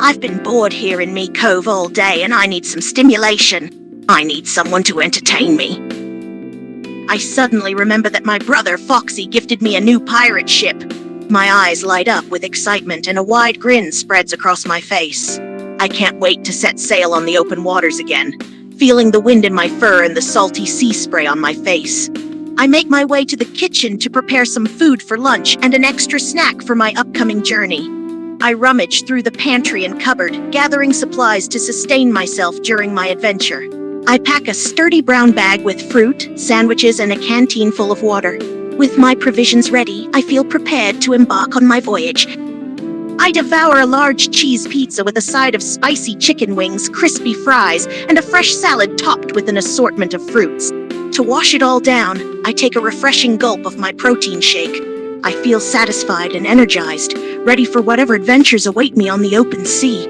I've been bored here in Me Cove all day and I need some stimulation. I need someone to entertain me. I suddenly remember that my brother Foxy gifted me a new pirate ship. My eyes light up with excitement and a wide grin spreads across my face. I can't wait to set sail on the open waters again, feeling the wind in my fur and the salty sea spray on my face. I make my way to the kitchen to prepare some food for lunch and an extra snack for my upcoming journey. I rummage through the pantry and cupboard, gathering supplies to sustain myself during my adventure. I pack a sturdy brown bag with fruit, sandwiches, and a canteen full of water. With my provisions ready, I feel prepared to embark on my voyage. I devour a large cheese pizza with a side of spicy chicken wings, crispy fries, and a fresh salad topped with an assortment of fruits. To wash it all down, I take a refreshing gulp of my protein shake. I feel satisfied and energized, ready for whatever adventures await me on the open sea.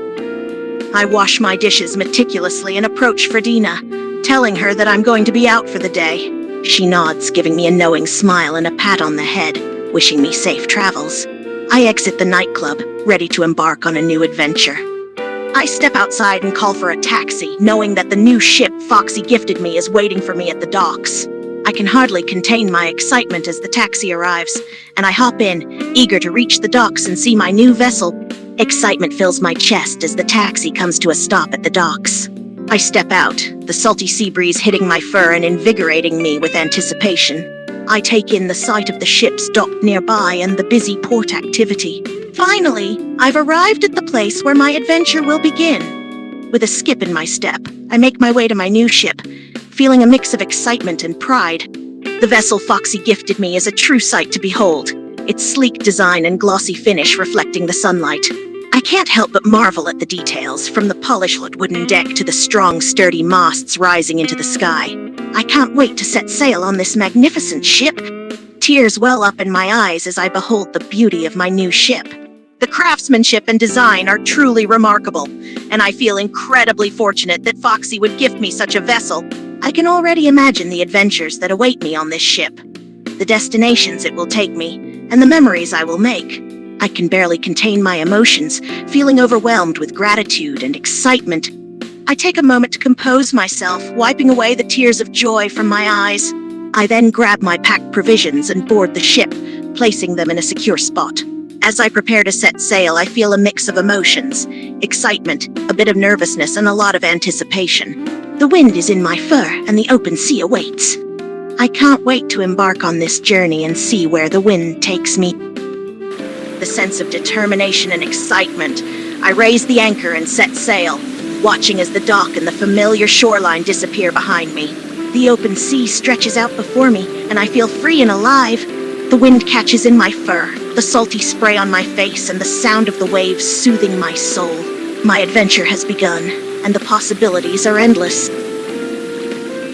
I wash my dishes meticulously and approach Fredina, telling her that I'm going to be out for the day. She nods, giving me a knowing smile and a pat on the head, wishing me safe travels. I exit the nightclub, ready to embark on a new adventure. I step outside and call for a taxi, knowing that the new ship Foxy gifted me is waiting for me at the docks. I can hardly contain my excitement as the taxi arrives, and I hop in, eager to reach the docks and see my new vessel. Excitement fills my chest as the taxi comes to a stop at the docks. I step out, the salty sea breeze hitting my fur and invigorating me with anticipation. I take in the sight of the ships docked nearby and the busy port activity. Finally, I've arrived at the place where my adventure will begin. With a skip in my step, I make my way to my new ship, feeling a mix of excitement and pride. The vessel Foxy gifted me is a true sight to behold, its sleek design and glossy finish reflecting the sunlight. I can't help but marvel at the details, from the polished wooden deck to the strong, sturdy masts rising into the sky. I can't wait to set sail on this magnificent ship. Tears well up in my eyes as I behold the beauty of my new ship. The craftsmanship and design are truly remarkable, and I feel incredibly fortunate that Foxy would gift me such a vessel. I can already imagine the adventures that await me on this ship, the destinations it will take me, and the memories I will make. I can barely contain my emotions, feeling overwhelmed with gratitude and excitement. I take a moment to compose myself, wiping away the tears of joy from my eyes. I then grab my packed provisions and board the ship, placing them in a secure spot. As I prepare to set sail, I feel a mix of emotions: excitement, a bit of nervousness, and a lot of anticipation. The wind is in my fur, and the open sea awaits. I can't wait to embark on this journey and see where the wind takes me. The sense of determination and excitement, I raise the anchor and set sail, watching as the dock and the familiar shoreline disappear behind me. The open sea stretches out before me, and I feel free and alive. The wind catches in my fur, the salty spray on my face, and the sound of the waves soothing my soul. My adventure has begun, and the possibilities are endless.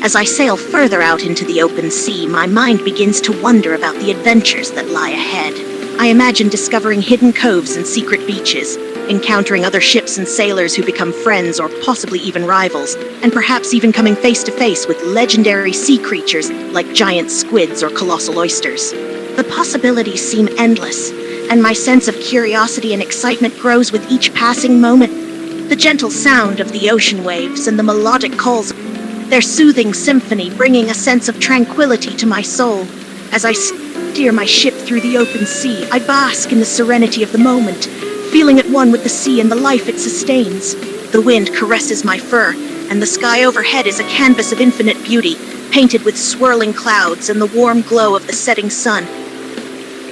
As I sail further out into the open sea, my mind begins to wonder about the adventures that lie ahead. I imagine discovering hidden coves and secret beaches, encountering other ships and sailors who become friends or possibly even rivals, and perhaps even coming face to face with legendary sea creatures like giant squids or colossal oysters. The possibilities seem endless, and my sense of curiosity and excitement grows with each passing moment. The gentle sound of the ocean waves and the melodic calls, their soothing symphony bringing a sense of tranquility to my soul. As I steer my ship through the open sea, I bask in the serenity of the moment, feeling at one with the sea and the life it sustains. The wind caresses my fur, and the sky overhead is a canvas of infinite beauty, painted with swirling clouds and the warm glow of the setting sun.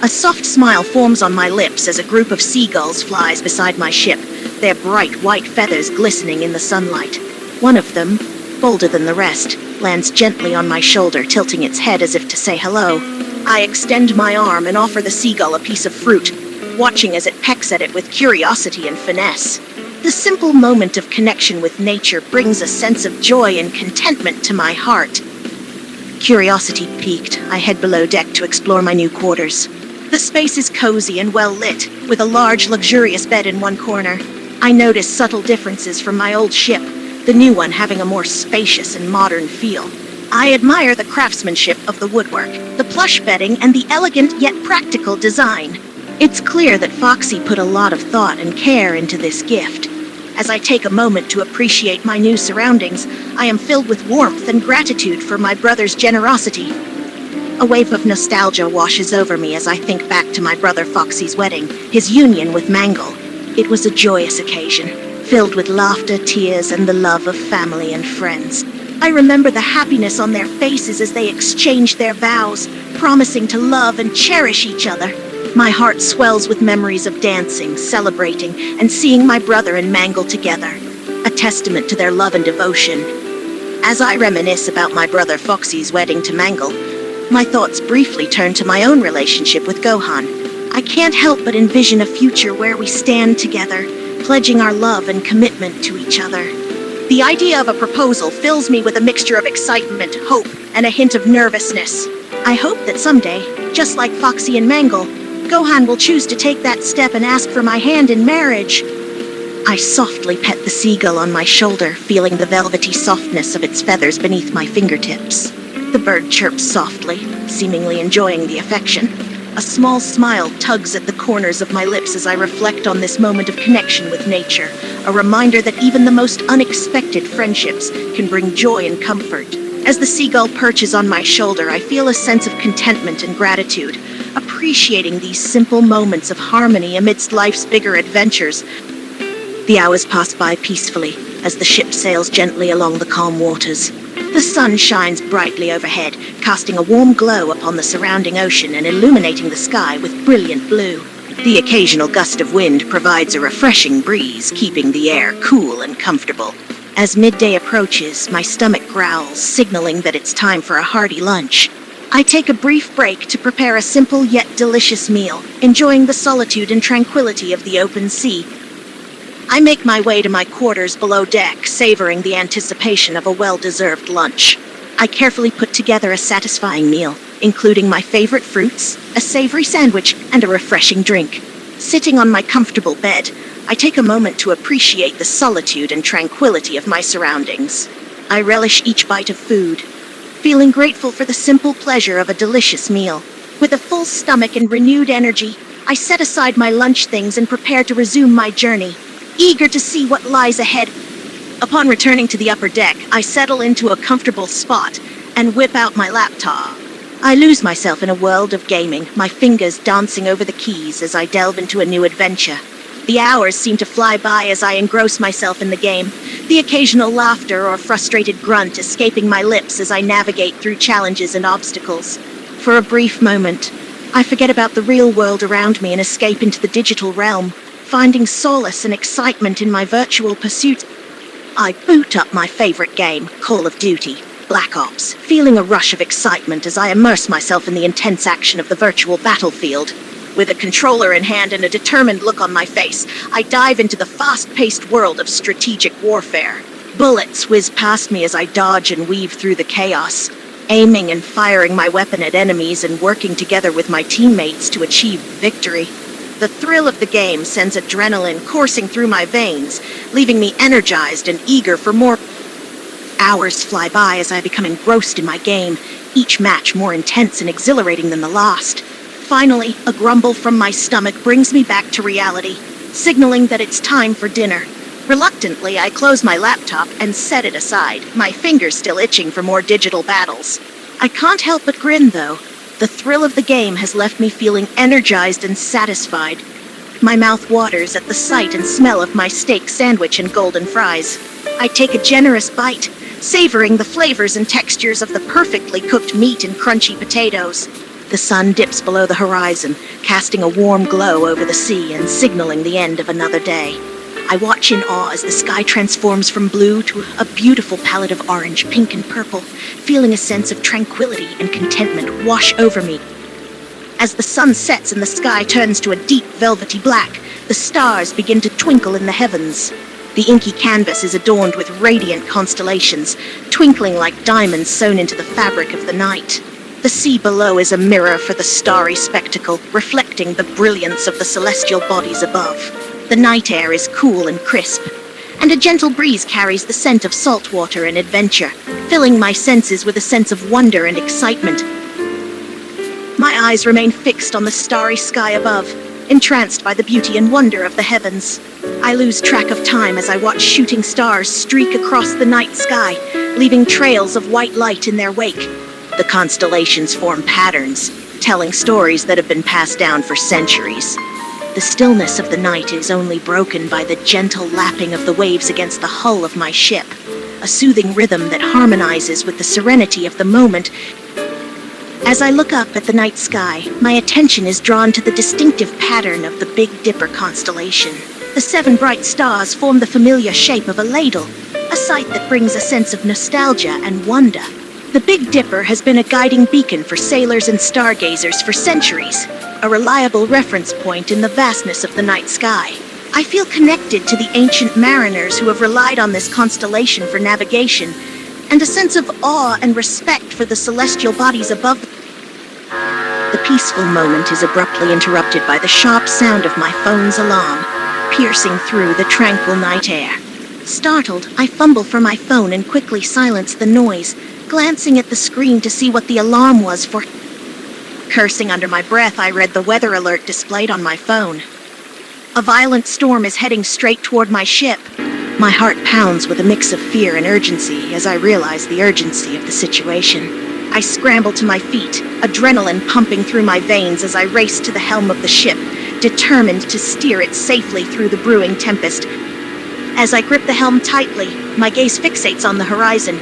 A soft smile forms on my lips as a group of seagulls flies beside my ship, their bright white feathers glistening in the sunlight. One of them, bolder than the rest, lands gently on my shoulder, tilting its head as if to say hello. I extend my arm and offer the seagull a piece of fruit, watching as it pecks at it with curiosity and finesse. The simple moment of connection with nature brings a sense of joy and contentment to my heart. Curiosity piqued, I head below deck to explore my new quarters. The space is cozy and well lit, with a large, luxurious bed in one corner. I notice subtle differences from my old ship, the new one having a more spacious and modern feel. I admire the craftsmanship of the woodwork, the plush bedding, and the elegant yet practical design. It's clear that Foxy put a lot of thought and care into this gift. As I take a moment to appreciate my new surroundings, I am filled with warmth and gratitude for my brother's generosity. A wave of nostalgia washes over me as I think back to my brother Foxy's wedding, his union with Mangle. It was a joyous occasion, filled with laughter, tears, and the love of family and friends. I remember the happiness on their faces as they exchanged their vows, promising to love and cherish each other. My heart swells with memories of dancing, celebrating, and seeing my brother and Mangle together, a testament to their love and devotion. As I reminisce about my brother Foxy's wedding to Mangle, my thoughts briefly turn to my own relationship with Gohan. I can't help but envision a future where we stand together, pledging our love and commitment to each other. The idea of a proposal fills me with a mixture of excitement, hope, and a hint of nervousness. I hope that someday, just like Foxy and Mangle, Gohan will choose to take that step and ask for my hand in marriage. I softly pet the seagull on my shoulder, feeling the velvety softness of its feathers beneath my fingertips. The bird chirps softly, seemingly enjoying the affection. A small smile tugs at the corners of my lips as I reflect on this moment of connection with nature, a reminder that even the most unexpected friendships can bring joy and comfort. As the seagull perches on my shoulder, I feel a sense of contentment and gratitude, appreciating these simple moments of harmony amidst life's bigger adventures. The hours pass by peacefully as the ship sails gently along the calm waters. The sun shines brightly overhead, casting a warm glow upon the surrounding ocean and illuminating the sky with brilliant blue. The occasional gust of wind provides a refreshing breeze, keeping the air cool and comfortable. As midday approaches, my stomach growls, signaling that it's time for a hearty lunch. I take a brief break to prepare a simple yet delicious meal, enjoying the solitude and tranquility of the open sea. I make my way to my quarters below deck, savoring the anticipation of a well-deserved lunch. I carefully put together a satisfying meal, including my favorite fruits, a savory sandwich, and a refreshing drink. Sitting on my comfortable bed, I take a moment to appreciate the solitude and tranquility of my surroundings. I relish each bite of food, feeling grateful for the simple pleasure of a delicious meal. With a full stomach and renewed energy, I set aside my lunch things and prepare to resume my journey, eager to see what lies ahead. Upon returning to the upper deck, I settle into a comfortable spot and whip out my laptop. I lose myself in a world of gaming, my fingers dancing over the keys as I delve into a new adventure. The hours seem to fly by as I engross myself in the game, the occasional laughter or frustrated grunt escaping my lips as I navigate through challenges and obstacles. For a brief moment, I forget about the real world around me and escape into the digital realm, finding solace and excitement in my virtual pursuits. I boot up my favorite game, Call of Duty, Black Ops, feeling a rush of excitement as I immerse myself in the intense action of the virtual battlefield. With a controller in hand and a determined look on my face, I dive into the fast-paced world of strategic warfare. Bullets whiz past me as I dodge and weave through the chaos, aiming and firing my weapon at enemies and working together with my teammates to achieve victory. The thrill of the game sends adrenaline coursing through my veins, leaving me energized and eager for more. Hours fly by as I become engrossed in my game, each match more intense and exhilarating than the last. Finally, a grumble from my stomach brings me back to reality, signaling that it's time for dinner. Reluctantly, I close my laptop and set it aside, my fingers still itching for more digital battles. I can't help but grin, though. The thrill of the game has left me feeling energized and satisfied. My mouth waters at the sight and smell of my steak sandwich and golden fries. I take a generous bite, savoring the flavors and textures of the perfectly cooked meat and crunchy potatoes. The sun dips below the horizon, casting a warm glow over the sea and signaling the end of another day. I watch in awe as the sky transforms from blue to a beautiful palette of orange, pink, and purple, feeling a sense of tranquility and contentment wash over me. As the sun sets and the sky turns to a deep velvety black, the stars begin to twinkle in the heavens. The inky canvas is adorned with radiant constellations, twinkling like diamonds sewn into the fabric of the night. The sea below is a mirror for the starry spectacle, reflecting the brilliance of the celestial bodies above. The night air is cool and crisp, and a gentle breeze carries the scent of salt water and adventure, filling my senses with a sense of wonder and excitement. My eyes remain fixed on the starry sky above, entranced by the beauty and wonder of the heavens. I lose track of time as I watch shooting stars streak across the night sky, leaving trails of white light in their wake. The constellations form patterns, telling stories that have been passed down for centuries. The stillness of the night is only broken by the gentle lapping of the waves against the hull of my ship, a soothing rhythm that harmonizes with the serenity of the moment. As I look up at the night sky, my attention is drawn to the distinctive pattern of the Big Dipper constellation. The 7 bright stars form the familiar shape of a ladle, a sight that brings a sense of nostalgia and wonder. The Big Dipper has been a guiding beacon for sailors and stargazers for centuries, a reliable reference point in the vastness of the night sky. I feel connected to the ancient mariners who have relied on this constellation for navigation, and a sense of awe and respect for the celestial bodies above. The peaceful moment is abruptly interrupted by the sharp sound of my phone's alarm, piercing through the tranquil night air. Startled, I fumble for my phone and quickly silence the noise, glancing at the screen to see what the alarm was for. Cursing under my breath, I read the weather alert displayed on my phone. A violent storm is heading straight toward my ship. My heart pounds with a mix of fear and urgency as I realize the urgency of the situation. I scramble to my feet, adrenaline pumping through my veins as I race to the helm of the ship, determined to steer it safely through the brewing tempest. As I grip the helm tightly, my gaze fixates on the horizon,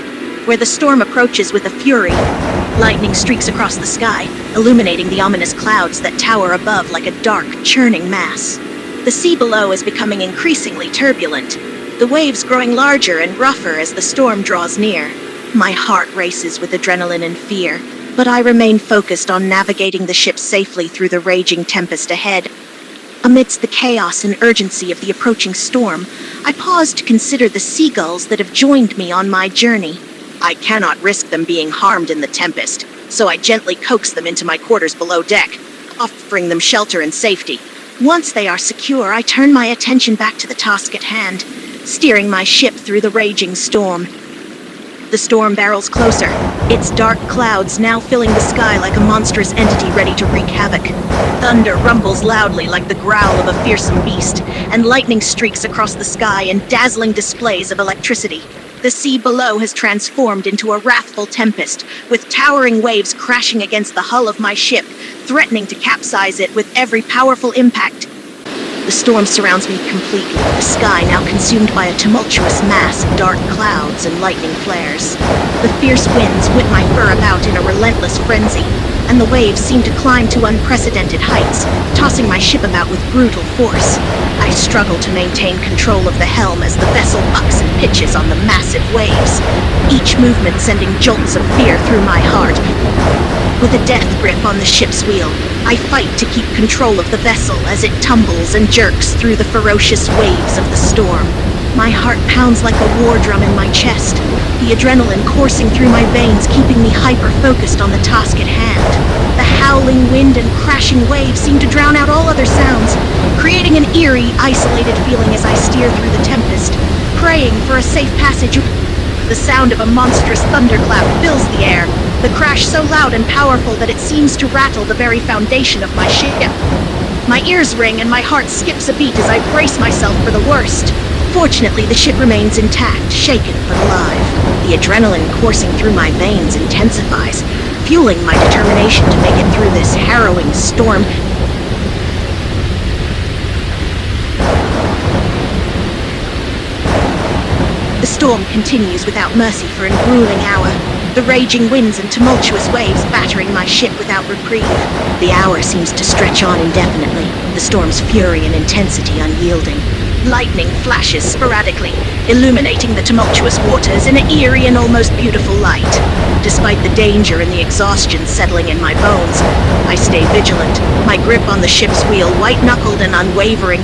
where the storm approaches with a fury. Lightning streaks across the sky, illuminating the ominous clouds that tower above like a dark, churning mass. The sea below is becoming increasingly turbulent, the waves growing larger and rougher as the storm draws near. My heart races with adrenaline and fear, but I remain focused on navigating the ship safely through the raging tempest ahead. Amidst the chaos and urgency of the approaching storm, I pause to consider the seagulls that have joined me on my journey. I cannot risk them being harmed in the tempest, so I gently coax them into my quarters below deck, offering them shelter and safety. Once they are secure, I turn my attention back to the task at hand, steering my ship through the raging storm. The storm barrels closer, its dark clouds now filling the sky like a monstrous entity ready to wreak havoc. Thunder rumbles loudly like the growl of a fearsome beast, and lightning streaks across the sky in dazzling displays of electricity. The sea below has transformed into a wrathful tempest, with towering waves crashing against the hull of my ship, threatening to capsize it with every powerful impact. The storm surrounds me completely, the sky now consumed by a tumultuous mass of dark clouds and lightning flares. The fierce winds whip my fur about in a relentless frenzy, and the waves seem to climb to unprecedented heights, tossing my ship about with brutal force. I struggle to maintain control of the helm as the vessel bucks and pitches on the massive waves, each movement sending jolts of fear through my heart. With a death grip on the ship's wheel, I fight to keep control of the vessel as it tumbles and jerks through the ferocious waves of the storm. My heart pounds like a war drum in my chest, the adrenaline coursing through my veins, keeping me hyper-focused on the task at hand. The howling wind and crashing waves seem to drown out all other sounds, creating an eerie, isolated feeling as I steer through the tempest, praying for a safe passage. The sound of a monstrous thunderclap fills the air, the crash so loud and powerful that it seems to rattle the very foundation of my ship. My ears ring and my heart skips a beat as I brace myself for the worst. Fortunately, the ship remains intact, shaken but alive. The adrenaline coursing through my veins intensifies, fueling my determination to make it through this harrowing storm. The storm continues without mercy for an grueling hour, the raging winds and tumultuous waves battering my ship without reprieve. The hour seems to stretch on indefinitely, the storm's fury and intensity unyielding. Lightning flashes sporadically, illuminating the tumultuous waters in an eerie and almost beautiful light. Despite the danger and the exhaustion settling in my bones, I stay vigilant, my grip on the ship's wheel white-knuckled and unwavering.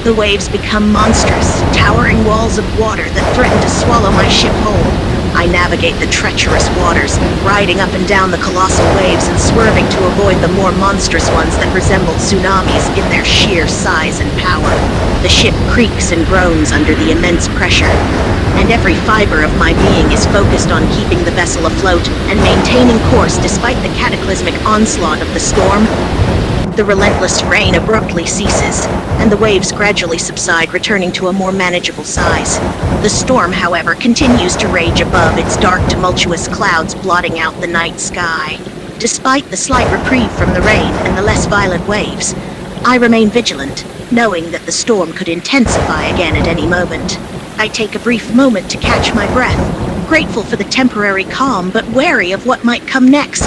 The waves become monstrous, towering walls of water that threaten to swallow my ship whole. I navigate the treacherous waters, riding up and down the colossal waves and swerving to avoid the more monstrous ones that resembled tsunamis in their sheer size and power. The ship creaks and groans under the immense pressure, and every fiber of my being is focused on keeping the vessel afloat and maintaining course despite the cataclysmic onslaught of the storm. The relentless rain abruptly ceases, and the waves gradually subside, returning to a more manageable size. The storm, however, continues to rage above, its dark, tumultuous clouds blotting out the night sky. Despite the slight reprieve from the rain and the less violent waves, I remain vigilant, knowing that the storm could intensify again at any moment. I take a brief moment to catch my breath, grateful for the temporary calm, but wary of what might come next.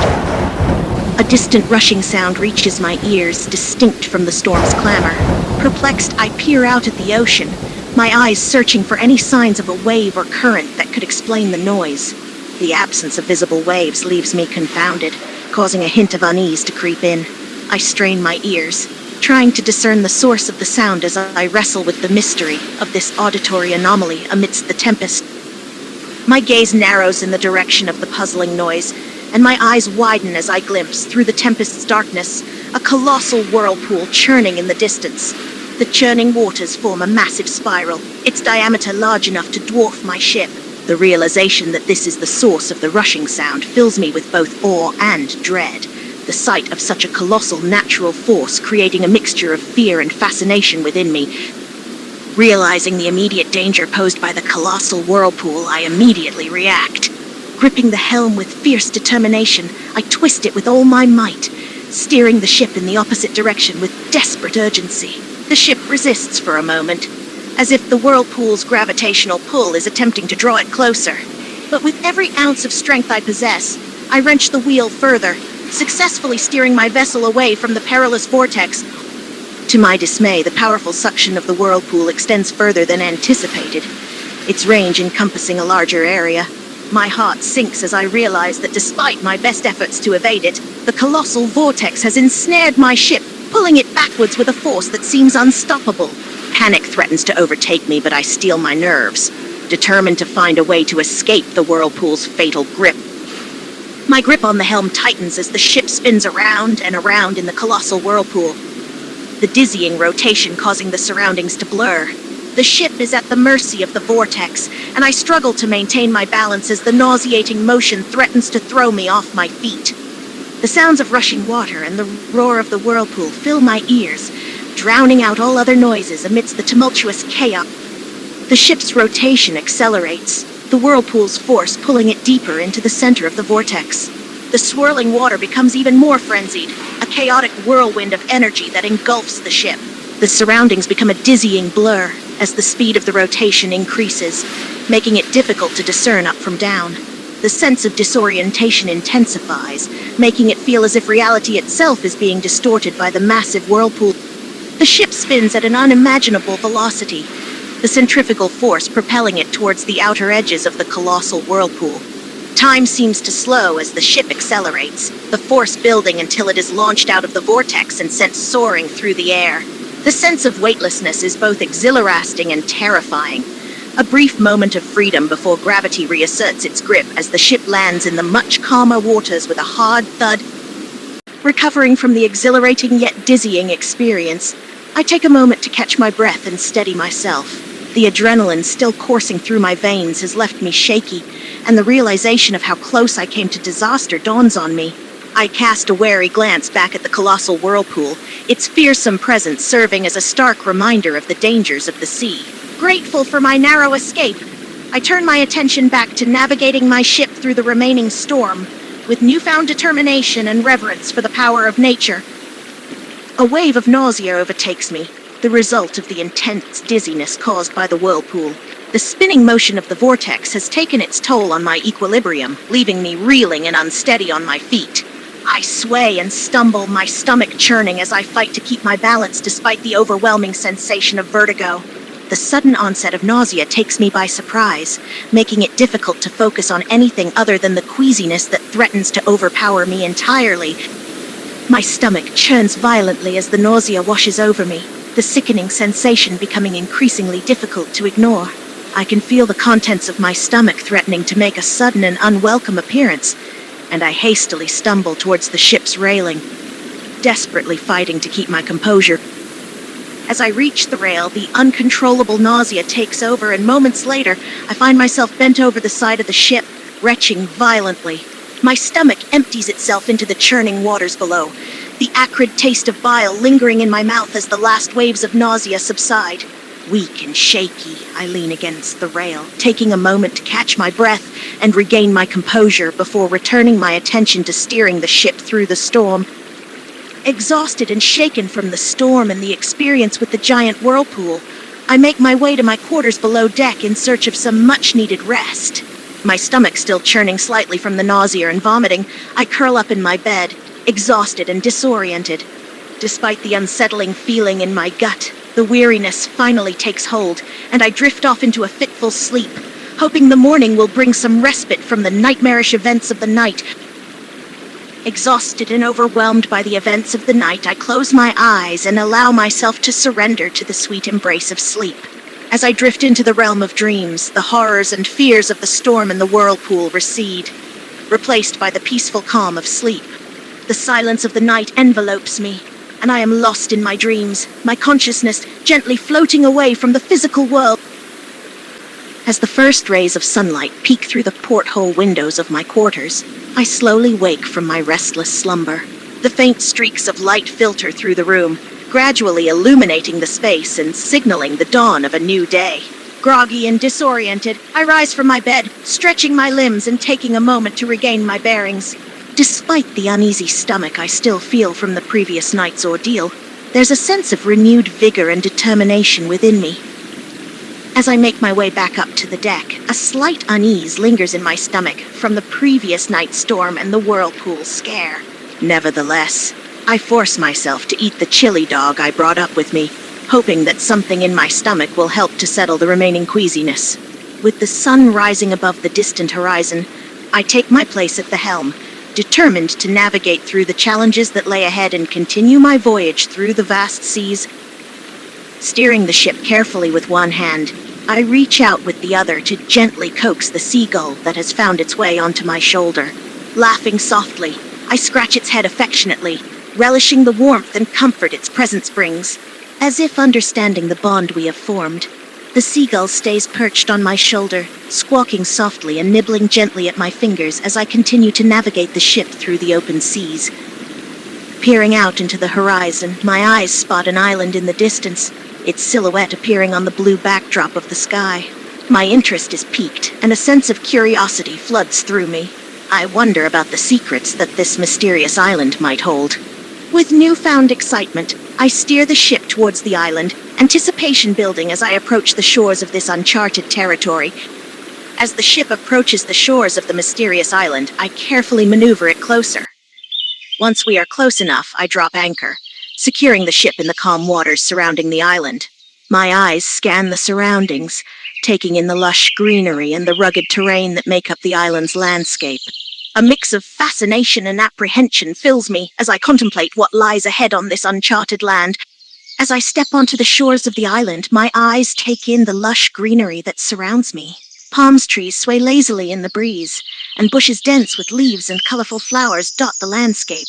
A distant rushing sound reaches my ears, distinct from the storm's clamor. Perplexed, I peer out at the ocean, my eyes searching for any signs of a wave or current that could explain the noise. The absence of visible waves leaves me confounded, causing a hint of unease to creep in. I strain my ears, trying to discern the source of the sound as I wrestle with the mystery of this auditory anomaly amidst the tempest. My gaze narrows in the direction of the puzzling noise, and my eyes widen as I glimpse, through the tempest's darkness, a colossal whirlpool churning in the distance. The churning waters form a massive spiral, its diameter large enough to dwarf my ship. The realization that this is the source of the rushing sound fills me with both awe and dread. The sight of such a colossal natural force creating a mixture of fear and fascination within me. Realizing the immediate danger posed by the colossal whirlpool, I immediately react. Gripping the helm with fierce determination, I twist it with all my might, steering the ship in the opposite direction with desperate urgency. The ship resists for a moment, as if the whirlpool's gravitational pull is attempting to draw it closer. But with every ounce of strength I possess, I wrench the wheel further, successfully steering my vessel away from the perilous vortex. To my dismay, the powerful suction of the whirlpool extends further than anticipated, its range encompassing a larger area. My heart sinks as I realize that despite my best efforts to evade it, the colossal vortex has ensnared my ship, pulling it backwards with a force that seems unstoppable. Panic threatens to overtake me, but I steel my nerves, determined to find a way to escape the whirlpool's fatal grip. My grip on the helm tightens as the ship spins around and around in the colossal whirlpool, the dizzying rotation causing the surroundings to blur. The ship is at the mercy of the vortex, and I struggle to maintain my balance as the nauseating motion threatens to throw me off my feet. The sounds of rushing water and the roar of the whirlpool fill my ears, drowning out all other noises amidst the tumultuous chaos. The ship's rotation accelerates, the whirlpool's force pulling it deeper into the center of the vortex. The swirling water becomes even more frenzied, a chaotic whirlwind of energy that engulfs the ship. The surroundings become a dizzying blur as the speed of the rotation increases, making it difficult to discern up from down. The sense of disorientation intensifies, making it feel as if reality itself is being distorted by the massive whirlpool. The ship spins at an unimaginable velocity, the centrifugal force propelling it towards the outer edges of the colossal whirlpool. Time seems to slow as the ship accelerates, the force building until it is launched out of the vortex and sent soaring through the air. The sense of weightlessness is both exhilarating and terrifying. A brief moment of freedom before gravity reasserts its grip as the ship lands in the much calmer waters with a hard thud. Recovering from the exhilarating yet dizzying experience, I take a moment to catch my breath and steady myself. The adrenaline still coursing through my veins has left me shaky, and the realization of how close I came to disaster dawns on me. I cast a wary glance back at the colossal whirlpool, its fearsome presence serving as a stark reminder of the dangers of the sea. Grateful for my narrow escape, I turn my attention back to navigating my ship through the remaining storm, with newfound determination and reverence for the power of nature. A wave of nausea overtakes me, the result of the intense dizziness caused by the whirlpool. The spinning motion of the vortex has taken its toll on my equilibrium, leaving me reeling and unsteady on my feet. I sway and stumble, my stomach churning as I fight to keep my balance despite the overwhelming sensation of vertigo. The sudden onset of nausea takes me by surprise, making it difficult to focus on anything other than the queasiness that threatens to overpower me entirely. My stomach churns violently as the nausea washes over me, the sickening sensation becoming increasingly difficult to ignore. I can feel the contents of my stomach threatening to make a sudden and unwelcome appearance, and I hastily stumble towards the ship's railing, desperately fighting to keep my composure. As I reach the rail, the uncontrollable nausea takes over, and moments later, I find myself bent over the side of the ship, retching violently. My stomach empties itself into the churning waters below, the acrid taste of bile lingering in my mouth as the last waves of nausea subside. Weak and shaky, I lean against the rail, taking a moment to catch my breath and regain my composure before returning my attention to steering the ship through the storm. Exhausted and shaken from the storm and the experience with the giant whirlpool, I make my way to my quarters below deck in search of some much-needed rest. My stomach still churning slightly from the nausea and vomiting, I curl up in my bed, exhausted and disoriented. Despite the unsettling feeling in my gut, the weariness finally takes hold, and I drift off into a fitful sleep, hoping the morning will bring some respite from the nightmarish events of the night. Exhausted and overwhelmed by the events of the night, I close my eyes and allow myself to surrender to the sweet embrace of sleep. As I drift into the realm of dreams, the horrors and fears of the storm and the whirlpool recede, replaced by the peaceful calm of sleep. The silence of the night envelopes me, and I am lost in my dreams, my consciousness gently floating away from the physical world. As the first rays of sunlight peek through the porthole windows of my quarters, I slowly wake from my restless slumber. The faint streaks of light filter through the room, gradually illuminating the space and signaling the dawn of a new day. Groggy and disoriented, I rise from my bed, stretching my limbs and taking a moment to regain my bearings. Despite the uneasy stomach I still feel from the previous night's ordeal, there's a sense of renewed vigor and determination within me. As I make my way back up to the deck, a slight unease lingers in my stomach from the previous night's storm and the whirlpool scare. Nevertheless, I force myself to eat the chili dog I brought up with me, hoping that something in my stomach will help to settle the remaining queasiness. With the sun rising above the distant horizon, I take my place at the helm, determined to navigate through the challenges that lay ahead and continue my voyage through the vast seas. Steering the ship carefully with one hand, I reach out with the other to gently coax the seagull that has found its way onto my shoulder. Laughing softly, I scratch its head affectionately, relishing the warmth and comfort its presence brings. As if understanding the bond we have formed, the seagull stays perched on my shoulder, squawking softly and nibbling gently at my fingers as I continue to navigate the ship through the open seas. Peering out into the horizon, my eyes spot an island in the distance, its silhouette appearing on the blue backdrop of the sky. My interest is piqued, and a sense of curiosity floods through me. I wonder about the secrets that this mysterious island might hold. With newfound excitement, I steer the ship towards the island, anticipation building as I approach the shores of this uncharted territory. As the ship approaches the shores of the mysterious island, I carefully maneuver it closer. Once we are close enough, I drop anchor, securing the ship in the calm waters surrounding the island. My eyes scan the surroundings, taking in the lush greenery and the rugged terrain that make up the island's landscape. A mix of fascination and apprehension fills me as I contemplate what lies ahead on this uncharted land. As I step onto the shores of the island, my eyes take in the lush greenery that surrounds me. Palm trees sway lazily in the breeze, and bushes dense with leaves and colorful flowers dot the landscape.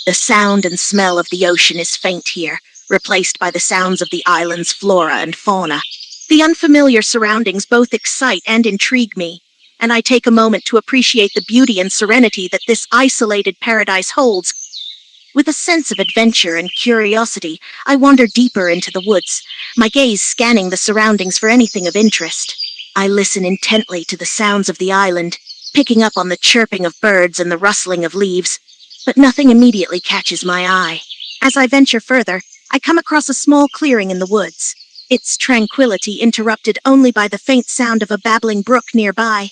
The sound and smell of the ocean is faint here, replaced by the sounds of the island's flora and fauna. The unfamiliar surroundings both excite and intrigue me, and I take a moment to appreciate the beauty and serenity that this isolated paradise holds. With a sense of adventure and curiosity, I wander deeper into the woods, my gaze scanning the surroundings for anything of interest. I listen intently to the sounds of the island, picking up on the chirping of birds and the rustling of leaves, but nothing immediately catches my eye. As I venture further, I come across a small clearing in the woods, its tranquility interrupted only by the faint sound of a babbling brook nearby.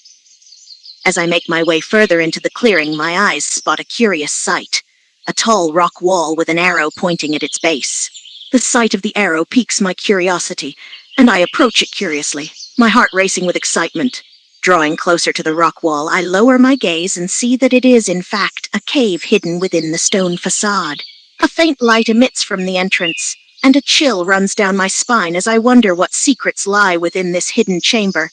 As I make my way further into the clearing, my eyes spot a curious sight. A tall rock wall with an arrow pointing at its base. The sight of the arrow piques my curiosity, and I approach it curiously, my heart racing with excitement. Drawing closer to the rock wall, I lower my gaze and see that it is, in fact, a cave hidden within the stone facade. A faint light emits from the entrance, and a chill runs down my spine as I wonder what secrets lie within this hidden chamber.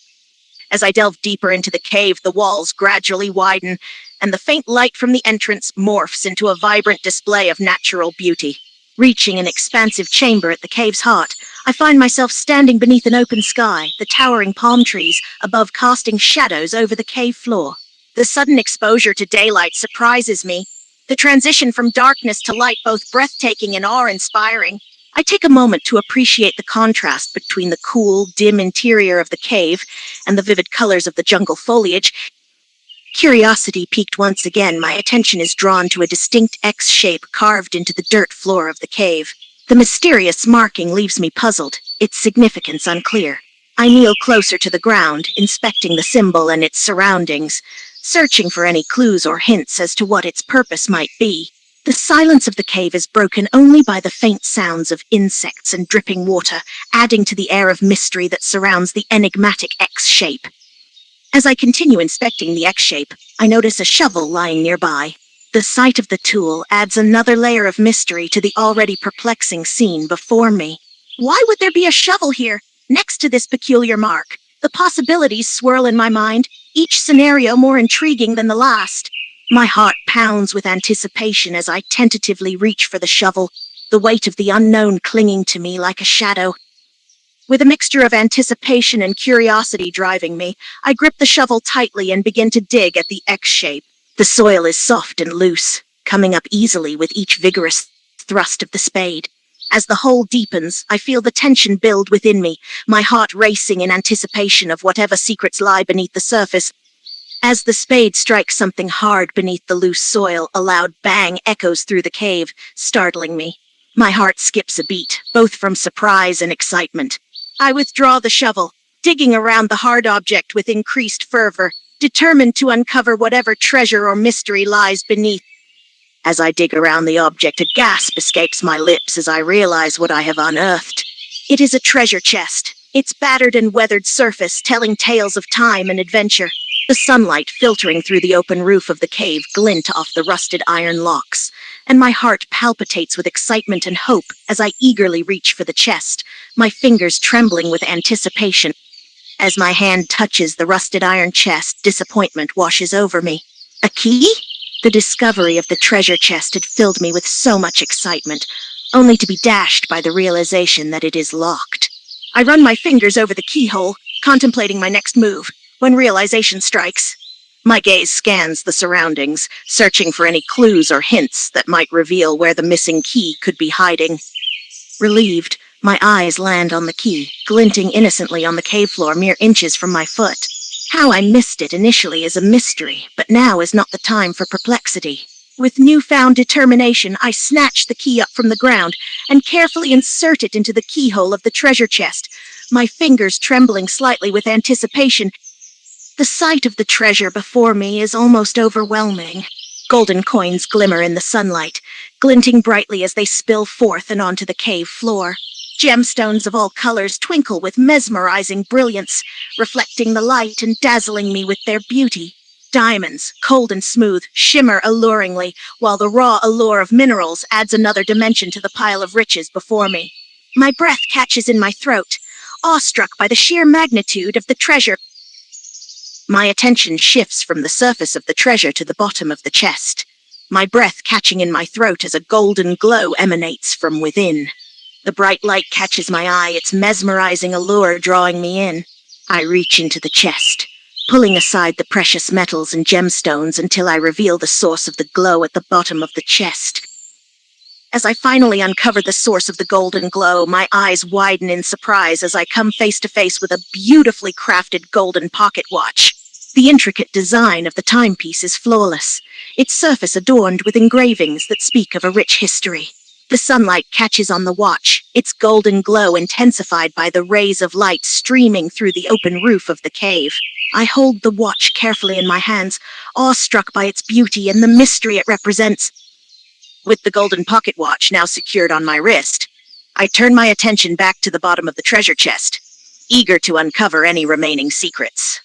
As I delve deeper into the cave, the walls gradually widen, and the faint light from the entrance morphs into a vibrant display of natural beauty. Reaching an expansive chamber at the cave's heart, I find myself standing beneath an open sky, the towering palm trees above casting shadows over the cave floor. The sudden exposure to daylight surprises me. The transition from darkness to light both breathtaking and awe-inspiring. I take a moment to appreciate the contrast between the cool, dim interior of the cave and the vivid colors of the jungle foliage. Curiosity piqued once again, my attention is drawn to a distinct X shape carved into the dirt floor of the cave. The mysterious marking leaves me puzzled, its significance unclear. I kneel closer to the ground, inspecting the symbol and its surroundings, searching for any clues or hints as to what its purpose might be. The silence of the cave is broken only by the faint sounds of insects and dripping water, adding to the air of mystery that surrounds the enigmatic X shape. As I continue inspecting the X-shape, I notice a shovel lying nearby. The sight of the tool adds another layer of mystery to the already perplexing scene before me. Why would there be a shovel here, next to this peculiar mark? The possibilities swirl in my mind, each scenario more intriguing than the last. My heart pounds with anticipation as I tentatively reach for the shovel, the weight of the unknown clinging to me like a shadow. With a mixture of anticipation and curiosity driving me, I grip the shovel tightly and begin to dig at the X shape. The soil is soft and loose, coming up easily with each vigorous thrust of the spade. As the hole deepens, I feel the tension build within me, my heart racing in anticipation of whatever secrets lie beneath the surface. As the spade strikes something hard beneath the loose soil, a loud bang echoes through the cave, startling me. My heart skips a beat, both from surprise and excitement. I withdraw the shovel, digging around the hard object with increased fervor, determined to uncover whatever treasure or mystery lies beneath. As I dig around the object, a gasp escapes my lips as I realize what I have unearthed. It is a treasure chest, its battered and weathered surface telling tales of time and adventure. The sunlight filtering through the open roof of the cave glint off the rusted iron locks, and my heart palpitates with excitement and hope as I eagerly reach for the chest, my fingers trembling with anticipation. As my hand touches the rusted iron chest, disappointment washes over me. A key? The discovery of the treasure chest had filled me with so much excitement, only to be dashed by the realization that it is locked. I run my fingers over the keyhole, contemplating my next move, when realization strikes. My gaze scans the surroundings, searching for any clues or hints that might reveal where the missing key could be hiding. Relieved, my eyes land on the key, glinting innocently on the cave floor mere inches from my foot. How I missed it initially is a mystery, but now is not the time for perplexity. With newfound determination, I snatch the key up from the ground and carefully insert it into the keyhole of the treasure chest, my fingers trembling slightly with anticipation. The sight of the treasure before me is almost overwhelming. Golden coins glimmer in the sunlight, glinting brightly as they spill forth and onto the cave floor. Gemstones of all colors twinkle with mesmerizing brilliance, reflecting the light and dazzling me with their beauty. Diamonds, cold and smooth, shimmer alluringly, while the raw allure of minerals adds another dimension to the pile of riches before me. My breath catches in my throat, awestruck by the sheer magnitude of the treasure. My attention shifts from the surface of the treasure to the bottom of the chest, my breath catching in my throat as a golden glow emanates from within. The bright light catches my eye, its mesmerizing allure drawing me in. I reach into the chest, pulling aside the precious metals and gemstones until I reveal the source of the glow at the bottom of the chest. As I finally uncover the source of the golden glow, my eyes widen in surprise as I come face to face with a beautifully crafted golden pocket watch. The intricate design of the timepiece is flawless, its surface adorned with engravings that speak of a rich history. The sunlight catches on the watch, its golden glow intensified by the rays of light streaming through the open roof of the cave. I hold the watch carefully in my hands, awestruck by its beauty and the mystery it represents. With the golden pocket watch now secured on my wrist, I turn my attention back to the bottom of the treasure chest, eager to uncover any remaining secrets.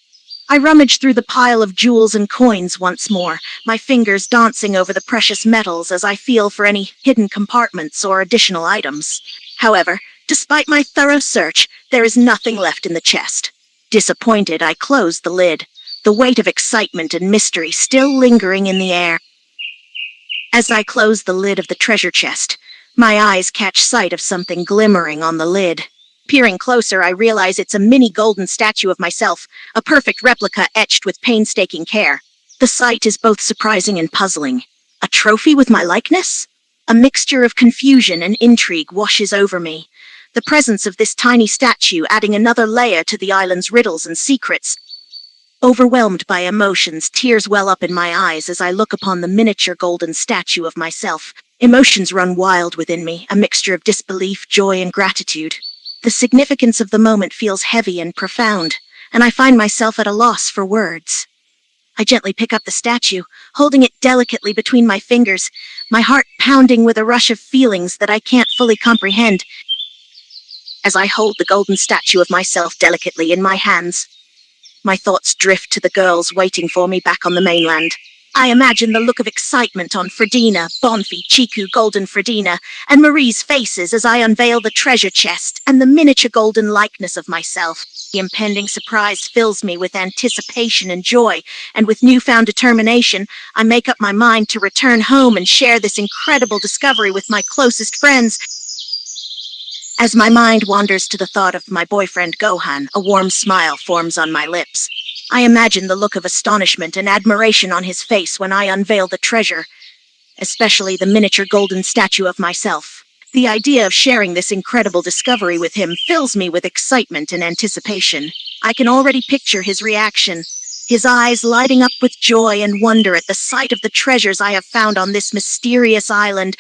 I rummage through the pile of jewels and coins once more, my fingers dancing over the precious metals as I feel for any hidden compartments or additional items. However, despite my thorough search, there is nothing left in the chest. Disappointed, I close the lid, the weight of excitement and mystery still lingering in the air. As I close the lid of the treasure chest, my eyes catch sight of something glimmering on the lid. Peering closer, I realize it's a mini golden statue of myself, a perfect replica etched with painstaking care. The sight is both surprising and puzzling. A trophy with my likeness? A mixture of confusion and intrigue washes over me, the presence of this tiny statue adding another layer to the island's riddles and secrets. Overwhelmed by emotions, tears well up in my eyes as I look upon the miniature golden statue of myself. Emotions run wild within me, a mixture of disbelief, joy, and gratitude. The significance of the moment feels heavy and profound, and I find myself at a loss for words. I gently pick up the statue, holding it delicately between my fingers, my heart pounding with a rush of feelings that I can't fully comprehend. As I hold the golden statue of myself delicately in my hands, my thoughts drift to the girls waiting for me back on the mainland. I imagine the look of excitement on Fredina, Bonfi, Chiku, Golden Fredina, and Marie's faces as I unveil the treasure chest and the miniature golden likeness of myself. The impending surprise fills me with anticipation and joy, and with newfound determination, I make up my mind to return home and share this incredible discovery with my closest friends. As my mind wanders to the thought of my boyfriend Gohan, a warm smile forms on my lips. I imagine the look of astonishment and admiration on his face when I unveil the treasure, especially the miniature golden statue of myself. The idea of sharing this incredible discovery with him fills me with excitement and anticipation. I can already picture his reaction, his eyes lighting up with joy and wonder at the sight of the treasures I have found on this mysterious island.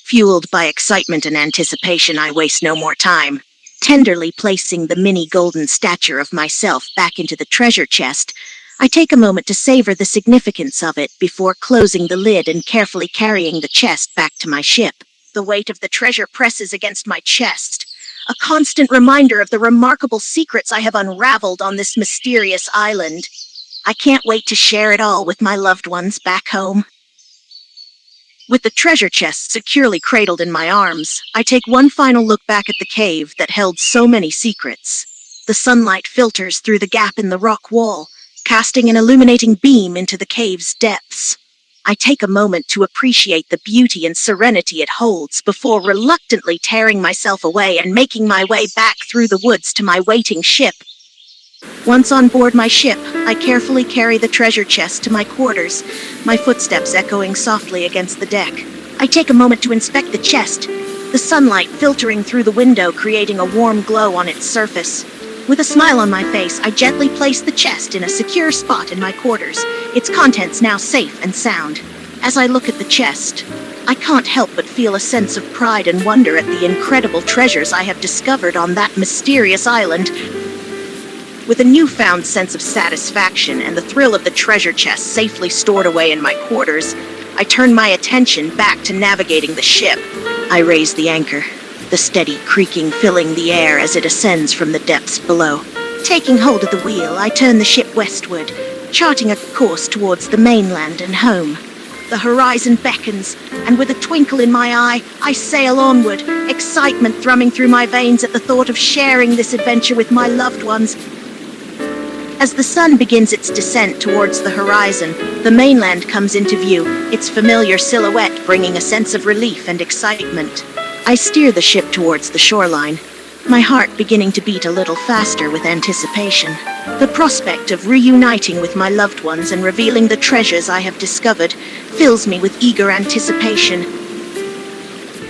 Fueled by excitement and anticipation, I waste no more time. Tenderly placing the mini golden statue of myself back into the treasure chest, I take a moment to savor the significance of it before closing the lid and carefully carrying the chest back to my ship. The weight of the treasure presses against my chest, a constant reminder of the remarkable secrets I have unraveled on this mysterious island. I can't wait to share it all with my loved ones back home. With the treasure chest securely cradled in my arms, I take one final look back at the cave that held so many secrets. The sunlight filters through the gap in the rock wall, casting an illuminating beam into the cave's depths. I take a moment to appreciate the beauty and serenity it holds before reluctantly tearing myself away and making my way back through the woods to my waiting ship. Once on board my ship, I carefully carry the treasure chest to my quarters, my footsteps echoing softly against the deck. I take a moment to inspect the chest, the sunlight filtering through the window creating a warm glow on its surface. With a smile on my face, I gently place the chest in a secure spot in my quarters, its contents now safe and sound. As I look at the chest, I can't help but feel a sense of pride and wonder at the incredible treasures I have discovered on that mysterious island. With a newfound sense of satisfaction and the thrill of the treasure chest safely stored away in my quarters, I turn my attention back to navigating the ship. I raise the anchor, the steady creaking filling the air as it ascends from the depths below. Taking hold of the wheel, I turn the ship westward, charting a course towards the mainland and home. The horizon beckons, and with a twinkle in my eye, I sail onward, excitement thrumming through my veins at the thought of sharing this adventure with my loved ones. As the sun begins its descent towards the horizon, the mainland comes into view, its familiar silhouette bringing a sense of relief and excitement. I steer the ship towards the shoreline, my heart beginning to beat a little faster with anticipation. The prospect of reuniting with my loved ones and revealing the treasures I have discovered fills me with eager anticipation.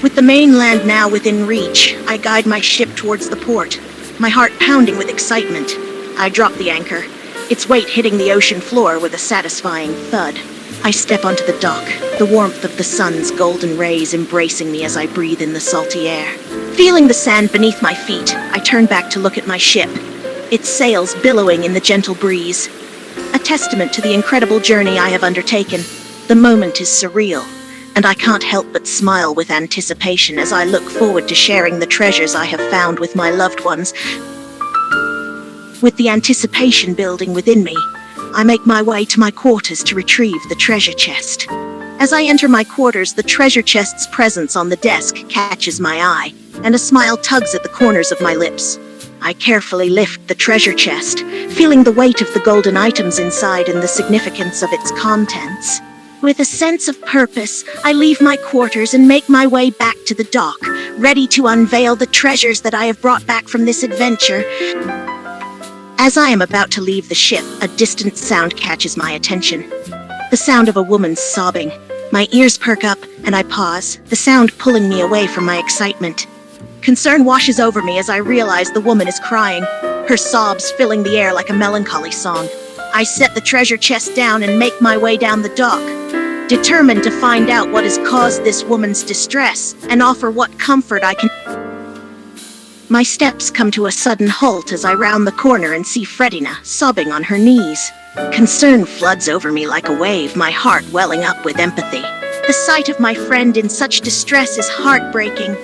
With the mainland now within reach, I guide my ship towards the port, my heart pounding with excitement. I drop the anchor, its weight hitting the ocean floor with a satisfying thud. I step onto the dock, the warmth of the sun's golden rays embracing me as I breathe in the salty air. Feeling the sand beneath my feet, I turn back to look at my ship, its sails billowing in the gentle breeze. A testament to the incredible journey I have undertaken. The moment is surreal, and I can't help but smile with anticipation as I look forward to sharing the treasures I have found with my loved ones. With the anticipation building within me, I make my way to my quarters to retrieve the treasure chest. As I enter my quarters, the treasure chest's presence on the desk catches my eye, and a smile tugs at the corners of my lips. I carefully lift the treasure chest, feeling the weight of the golden items inside and the significance of its contents. With a sense of purpose, I leave my quarters and make my way back to the dock, ready to unveil the treasures that I have brought back from this adventure. As I am about to leave the ship, a distant sound catches my attention. The sound of a woman's sobbing. My ears perk up, and I pause, the sound pulling me away from my excitement. Concern washes over me as I realize the woman is crying, her sobs filling the air like a melancholy song. I set the treasure chest down and make my way down the dock, determined to find out what has caused this woman's distress and offer what comfort I can. My steps come to a sudden halt as I round the corner and see Fredina sobbing on her knees. Concern floods over me like a wave, my heart welling up with empathy. The sight of my friend in such distress is heartbreaking,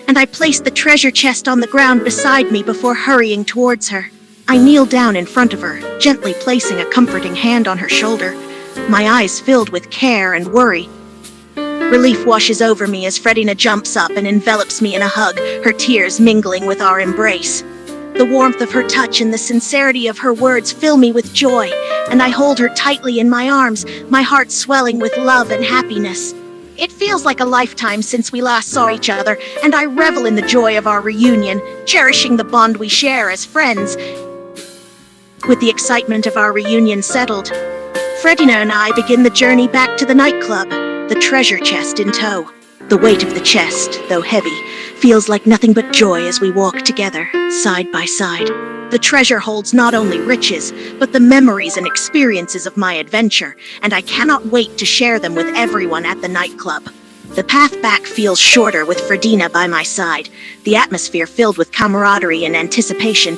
and I place the treasure chest on the ground beside me before hurrying towards her. I kneel down in front of her, gently placing a comforting hand on her shoulder, my eyes filled with care and worry. Relief washes over me as Fredina jumps up and envelops me in a hug, her tears mingling with our embrace. The warmth of her touch and the sincerity of her words fill me with joy, and I hold her tightly in my arms, my heart swelling with love and happiness. It feels like a lifetime since we last saw each other, and I revel in the joy of our reunion, cherishing the bond we share as friends. With the excitement of our reunion settled, Fredina and I begin the journey back to the nightclub, the treasure chest in tow. The weight of the chest, though heavy, feels like nothing but joy as we walk together, side by side. The treasure holds not only riches, but the memories and experiences of my adventure, and I cannot wait to share them with everyone at the nightclub. The path back feels shorter with Fredina by my side, the atmosphere filled with camaraderie and anticipation.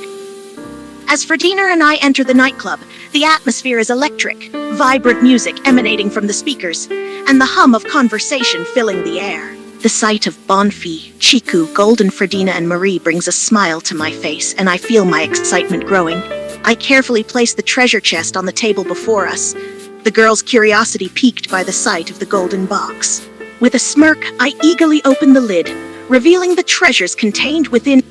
As Fredina and I enter the nightclub, the atmosphere is electric, vibrant music emanating from the speakers, and the hum of conversation filling the air. The sight of Bonfi, Chiku, Golden, Fredina, and Marie brings a smile to my face, and I feel my excitement growing. I carefully place the treasure chest on the table before us, the girl's curiosity piqued by the sight of the golden box. With a smirk, I eagerly open the lid, revealing the treasures contained within.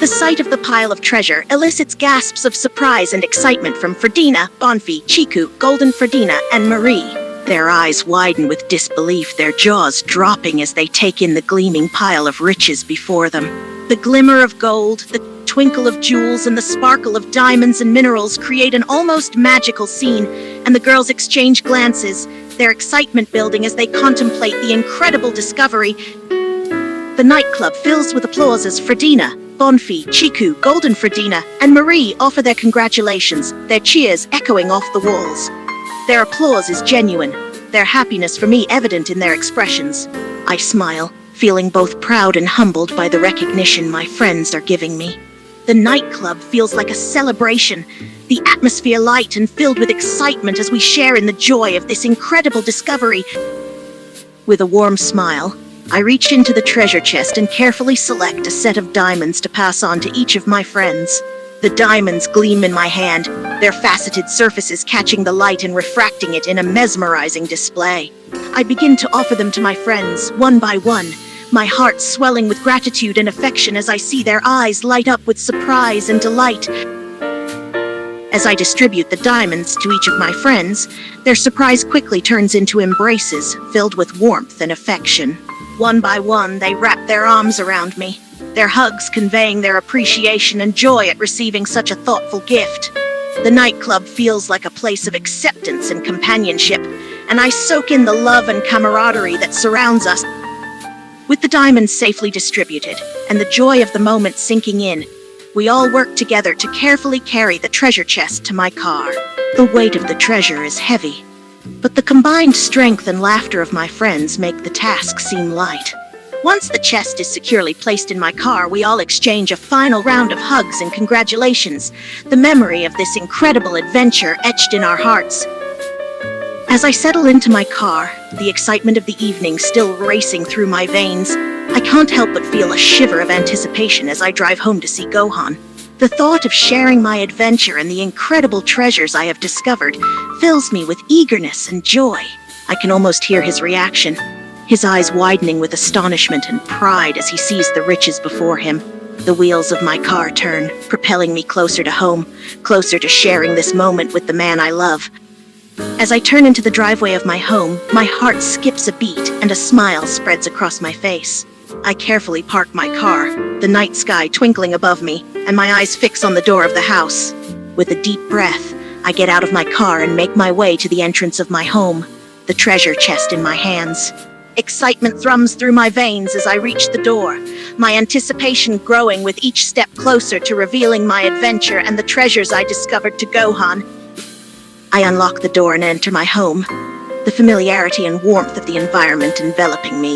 The sight of the pile of treasure elicits gasps of surprise and excitement from Fredina, Bonfi, Chiku, Golden, Fredina, and Marie. Their eyes widen with disbelief, their jaws dropping as they take in the gleaming pile of riches before them. The glimmer of gold, the twinkle of jewels, and the sparkle of diamonds and minerals create an almost magical scene, and the girls exchange glances, their excitement building as they contemplate the incredible discovery. The nightclub fills with applause as Fredina, Bonfi, Chiku, Golden, Fredina, and Marie offer their congratulations, their cheers echoing off the walls. Their applause is genuine, their happiness for me evident in their expressions. I smile, feeling both proud and humbled by the recognition my friends are giving me. The nightclub feels like a celebration, the atmosphere light and filled with excitement as we share in the joy of this incredible discovery. With a warm smile, I reach into the treasure chest and carefully select a set of diamonds to pass on to each of my friends. The diamonds gleam in my hand, their faceted surfaces catching the light and refracting it in a mesmerizing display. I begin to offer them to my friends, one by one, my heart swelling with gratitude and affection as I see their eyes light up with surprise and delight. As I distribute the diamonds to each of my friends, their surprise quickly turns into embraces filled with warmth and affection. One by one, they wrap their arms around me, their hugs conveying their appreciation and joy at receiving such a thoughtful gift. The nightclub feels like a place of acceptance and companionship, and I soak in the love and camaraderie that surrounds us. With the diamonds safely distributed, and the joy of the moment sinking in, we all work together to carefully carry the treasure chest to my car. The weight of the treasure is heavy, but the combined strength and laughter of my friends make the task seem light. Once the chest is securely placed in my car, we all exchange a final round of hugs and congratulations, the memory of this incredible adventure etched in our hearts. As I settle into my car, the excitement of the evening still racing through my veins, I can't help but feel a shiver of anticipation as I drive home to see Gohan. The thought of sharing my adventure and the incredible treasures I have discovered fills me with eagerness and joy. I can almost hear his reaction, his eyes widening with astonishment and pride as he sees the riches before him. The wheels of my car turn, propelling me closer to home, closer to sharing this moment with the man I love. As I turn into the driveway of my home, my heart skips a beat and a smile spreads across my face. I carefully park my car, the night sky twinkling above me, and my eyes fix on the door of the house. With a deep breath, I get out of my car and make my way to the entrance of my home, the treasure chest in my hands. Excitement thrums through my veins as I reach the door, my anticipation growing with each step closer to revealing my adventure and the treasures I discovered to Gohan. I unlock the door and enter my home, the familiarity and warmth of the environment enveloping me.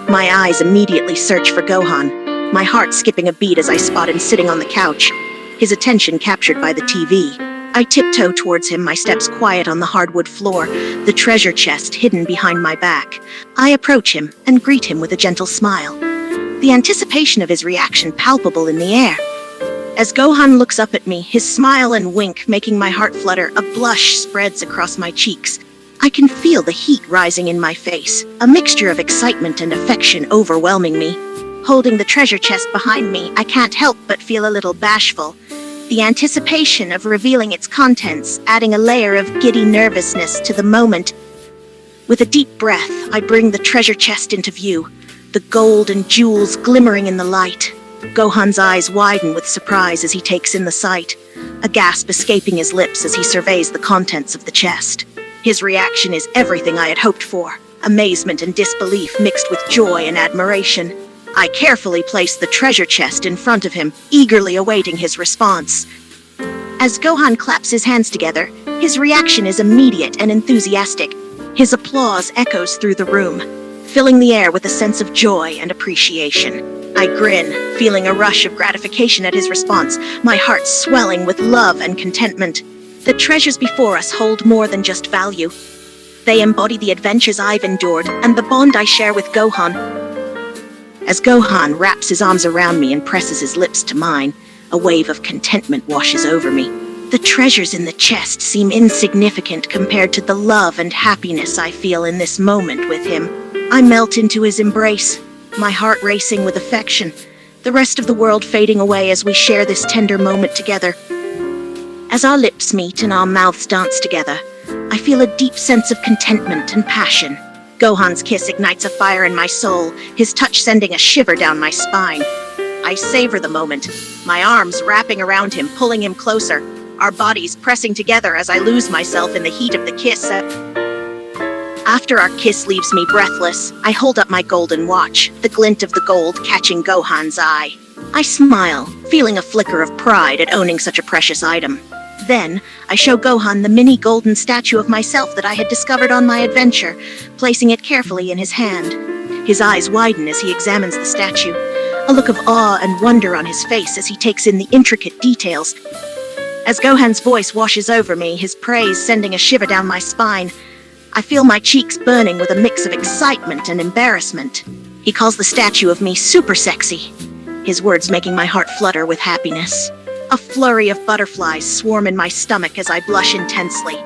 My eyes immediately search for Gohan, my heart skipping a beat as I spot him sitting on the couch, his attention captured by the TV. I tiptoe towards him, my steps quiet on the hardwood floor, the treasure chest hidden behind my back. I approach him and greet him with a gentle smile, the anticipation of his reaction palpable in the air. As Gohan looks up at me, his smile and wink making my heart flutter, a blush spreads across my cheeks. I can feel the heat rising in my face, a mixture of excitement and affection overwhelming me. Holding the treasure chest behind me, I can't help but feel a little bashful, the anticipation of revealing its contents adding a layer of giddy nervousness to the moment. With a deep breath, I bring the treasure chest into view, the gold and jewels glimmering in the light. Gohan's eyes widen with surprise as he takes in the sight, a gasp escaping his lips as he surveys the contents of the chest. His reaction is everything I had hoped for, amazement and disbelief mixed with joy and admiration. I carefully place the treasure chest in front of him, eagerly awaiting his response. As Gohan claps his hands together, his reaction is immediate and enthusiastic. His applause echoes through the room, filling the air with a sense of joy and appreciation. I grin, feeling a rush of gratification at his response, my heart swelling with love and contentment. The treasures before us hold more than just value. They embody the adventures I've endured and the bond I share with Gohan. As Gohan wraps his arms around me and presses his lips to mine, a wave of contentment washes over me. The treasures in the chest seem insignificant compared to the love and happiness I feel in this moment with him. I melt into his embrace, my heart racing with affection, the rest of the world fading away as we share this tender moment together. As our lips meet and our mouths dance together, I feel a deep sense of contentment and passion. Gohan's kiss ignites a fire in my soul, his touch sending a shiver down my spine. I savor the moment, my arms wrapping around him, pulling him closer, our bodies pressing together as I lose myself in the heat of the kiss. After our kiss leaves me breathless, I hold up my golden watch, the glint of the gold catching Gohan's eye. I smile, feeling a flicker of pride at owning such a precious item. Then, I show Gohan the mini golden statue of myself that I had discovered on my adventure, placing it carefully in his hand. His eyes widen as he examines the statue, a look of awe and wonder on his face as he takes in the intricate details. As Gohan's voice washes over me, his praise sending a shiver down my spine, I feel my cheeks burning with a mix of excitement and embarrassment. He calls the statue of me super sexy, his words making my heart flutter with happiness. A flurry of butterflies swarm in my stomach as I blush intensely,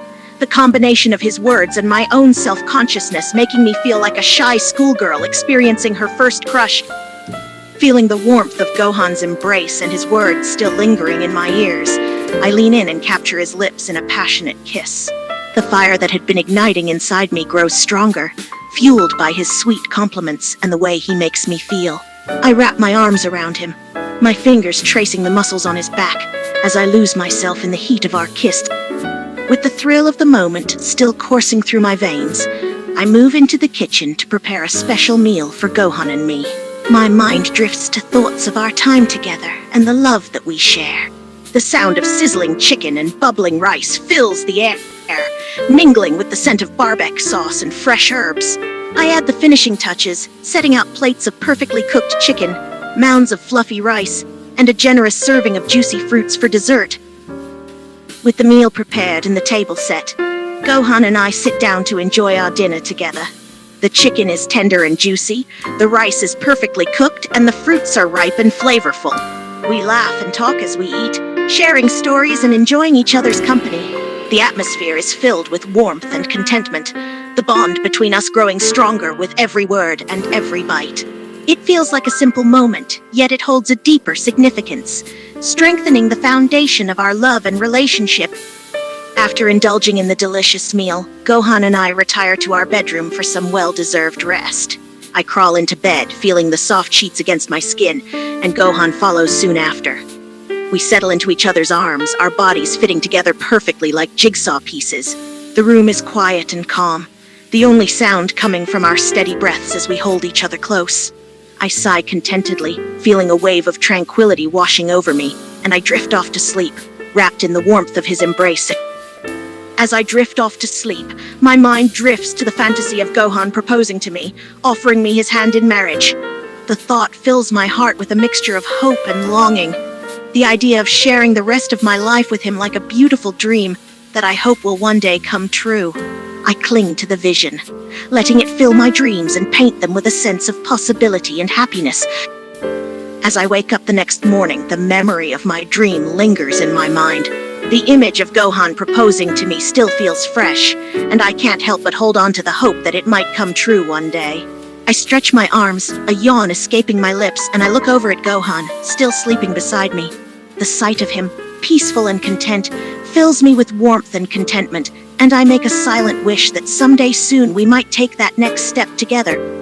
the combination of his words and my own self-consciousness making me feel like a shy schoolgirl experiencing her first crush. Feeling the warmth of Gohan's embrace and his words still lingering in my ears, I lean in and capture his lips in a passionate kiss. The fire that had been igniting inside me grows stronger, fueled by his sweet compliments and the way he makes me feel. I wrap my arms around him, my fingers tracing the muscles on his back as I lose myself in the heat of our kiss. With the thrill of the moment still coursing through my veins, I move into the kitchen to prepare a special meal for Gohan and me. My mind drifts to thoughts of our time together and the love that we share. The sound of sizzling chicken and bubbling rice fills the air, mingling with the scent of barbecue sauce and fresh herbs. I add the finishing touches, setting out plates of perfectly cooked chicken, mounds of fluffy rice, and a generous serving of juicy fruits for dessert. With the meal prepared and the table set, Gohan and I sit down to enjoy our dinner together. The chicken is tender and juicy, the rice is perfectly cooked, and the fruits are ripe and flavorful. We laugh and talk as we eat, sharing stories and enjoying each other's company. The atmosphere is filled with warmth and contentment, the bond between us growing stronger with every word and every bite. It feels like a simple moment, yet it holds a deeper significance, strengthening the foundation of our love and relationship. After indulging in the delicious meal, Gohan and I retire to our bedroom for some well-deserved rest. I crawl into bed, feeling the soft sheets against my skin, and Gohan follows soon after. We settle into each other's arms, our bodies fitting together perfectly like jigsaw pieces. The room is quiet and calm, the only sound coming from our steady breaths as we hold each other close. I sigh contentedly, feeling a wave of tranquility washing over me, and I drift off to sleep, wrapped in the warmth of his embrace. As I drift off to sleep, my mind drifts to the fantasy of Gohan proposing to me, offering me his hand in marriage. The thought fills my heart with a mixture of hope and longing. The idea of sharing the rest of my life with him like a beautiful dream that I hope will one day come true. I cling to the vision, letting it fill my dreams and paint them with a sense of possibility and happiness. As I wake up the next morning, the memory of my dream lingers in my mind. The image of Gohan proposing to me still feels fresh, and I can't help but hold on to the hope that it might come true one day. I stretch my arms, a yawn escaping my lips, and I look over at Gohan, still sleeping beside me. The sight of him, peaceful and content, fills me with warmth and contentment, and I make a silent wish that someday soon we might take that next step together.